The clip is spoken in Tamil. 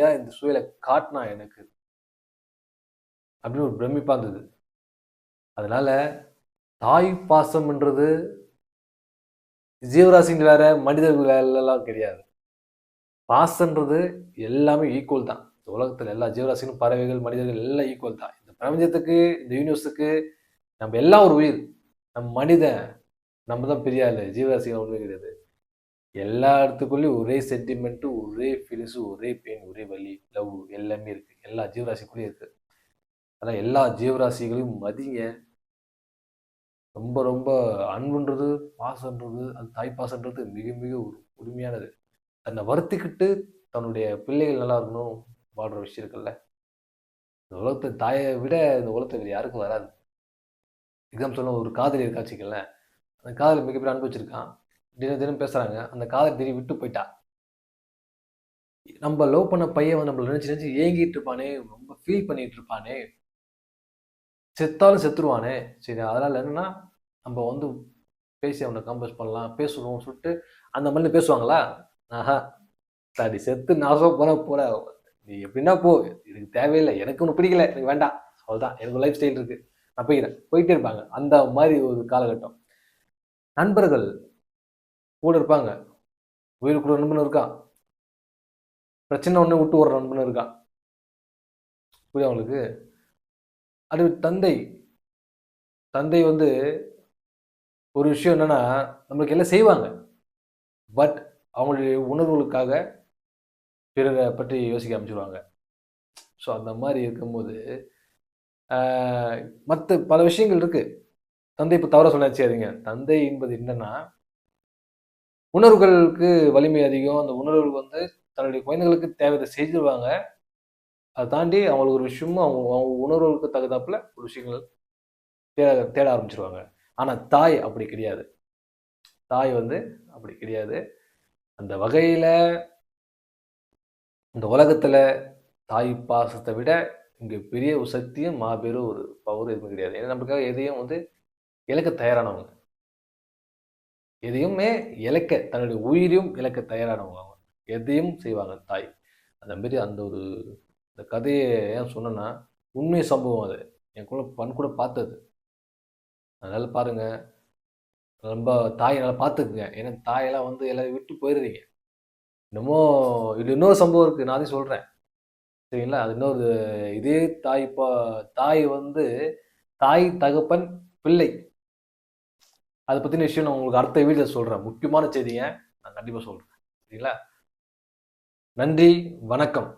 ஏன் இந்த சூழலை காட்டினா எனக்கு அப்படின்னு ஒரு பிரமிப்பா இருந்தது. அதனால தாய் பாசம்ன்றது ஜீவராசிகள் வேற, மனிதர்கள் வேறலாம் கிடையாது. பாசன்றது எல்லாமே ஈக்குவல் தான். இந்த உலகத்துல எல்லா ஜீவராசிகளும், பறவைகள், மனிதர்கள் எல்லாம் ஈக்குவல் தான். இந்த பிரபஞ்சத்துக்கு, இந்த யூனிவர்ஸுக்கு நம்ம எல்லாம் ஒரு உயிர். நம்ம மனிதன், நம்ம தான் பெரிய ஆளு. ஜீவராசிகள் ஒண்ணுமே கிடையாது. எல்லா இடத்துக்குள்ளயும் ஒரே சென்டிமெண்ட், ஒரே ஃபீலிங்ஸ், ஒரே பெயின், ஒரே வலி, லவ் எல்லாமே இருக்கு. எல்லா ஜீவராசிக்குள்ளயும் இருக்கு. அதான் எல்லா ஜீவராசிகளையும் மதிங்க. ரொம்ப ரொம்ப அன்புன்றது, பாசம்ன்றது, அது தாய் பாசம்ன்றது மிக மிக ஒரு உரிமையானது. தன்னை வருத்திக்கிட்டு தன்னுடைய பிள்ளைகள் நல்லா இருக்கணும் வாழ்ற விஷயம் இருக்குல்ல. இந்த உலகத்தை தாயை விட இந்த உலகத்துல வேற யாருக்கும் வராது. எக்ஸாம் சொல்ல ஒரு காதலி இருக்கா வச்சுக்கங்களேன். அந்த காதலி மிகப்பெரிய அன்பு வச்சிருக்கான். தினம் தினம் பேசுறாங்க. அந்த காதலி திடீர்னு விட்டு போயிட்டா. நம்ம லவ் பண்ண பையன் வந்து நம்மள நினைச்சு நினைச்சு ஏங்கிட்டு இருப்பானே, ரொம்ப ஃபீல் பண்ணிட்டு இருப்பானே, செத்தாலும் செத்துருவானே. சரி அதனால என்னன்னா, நம்ம வந்து பேசி அவனை கம்போஸ் பண்ணலாம், பேசுவோம் சொல்லிட்டு அந்த மாதிரி பேசுவாங்களா? ஆஹா, சரி செத்து நாசம் போனா போற. நீ எப்படின்னா போ, எனக்கு தேவையில்லை, எனக்கு ஒன்றும் பிடிக்கல, எனக்கு வேண்டாம், அவ்வளோதான், எனக்கு லைஃப் ஸ்டைல் இருக்கு, நான் போய்க்கிறேன், போயிட்டே இருப்பாங்க. அந்த மாதிரி ஒரு காலகட்டம். நண்பர்கள் கூட இருப்பாங்க, உயிர் கூட நண்பன் இருக்கான், பிரச்சனை ஒன்று விட்டு ஒரு நண்பன் இருக்கான். புரியும் அவங்களுக்கு? அது தந்தை. தந்தை வந்து ஒரு விஷயம் என்னன்னா, நம்மளுக்கு எல்லாம் செய்வாங்க. பட் அவங்களுடைய உணர்வுகளுக்காக பிறரை பற்றி யோசிக்க ஆரம்பிச்சிருவாங்க. ஸோ அந்த மாதிரி இருக்கும்போது மற்ற பல விஷயங்கள் இருக்கு. தந்தை இப்போ தவற சொல்லாதீங்க. தந்தை என்பது என்னன்னா, உணர்வுகளுக்கு வலிமை அதிகம். அந்த உணர்வுகள் வந்து தன்னுடைய குழந்தைகளுக்கு தேவையை செஞ்சிருவாங்க. அதை தாண்டி அவங்களுக்கு ஒரு விஷயமும் அவங்க அவங்க உணர்வுகளுக்கு தகுந்தாப்புல ஒரு விஷயங்கள் தேட தேட ஆரம்பிச்சிருவாங்க. ஆனா தாய் அப்படி கிடையாது. தாய் வந்து அப்படி கிடையாது. அந்த வகையில இந்த உலகத்துல தாய் பாசத்தை விட இங்க பெரிய ஒரு சக்தியும் மாபெரும் ஒரு பவர் எதுவும் கிடையாது. ஏன்னா நமக்காக எதையும் வந்து இழக்க தயாரானவங்க. எதையுமே இழக்க, தன்னுடைய உயிரையும் இழக்க தயாரானவங்க அவங்க. எதையும் செய்வாங்க தாய். அந்த மாரி அந்த ஒரு இந்த கதையை ஏன் சொன்னேன்னா, உண்மை சம்பவம் அது. என் கூட கண்கூட பார்த்தது. அதனால பாருங்க, ரொம்ப தாயை நல்லா பார்த்துக்குங்க. ஏன்னா தாயெல்லாம் வந்து எல்லாரையும் விட்டு போயிடுறீங்க. இன்னமும் இது இன்னொரு சம்பவம் இருக்கு. நான் அதையும் சொல்றேன். சரிங்களா? அது இன்னொரு இதே தாய் வந்து தாய், தகப்பன், பிள்ளை. அத பத்தின விஷயம் நான் உங்களுக்கு அடுத்த வீடியோல சொல்றேன். முக்கியமான செய்திங்க. நான் கண்டிப்பா சொல்றேன். சரிங்களா? நன்றி, வணக்கம்.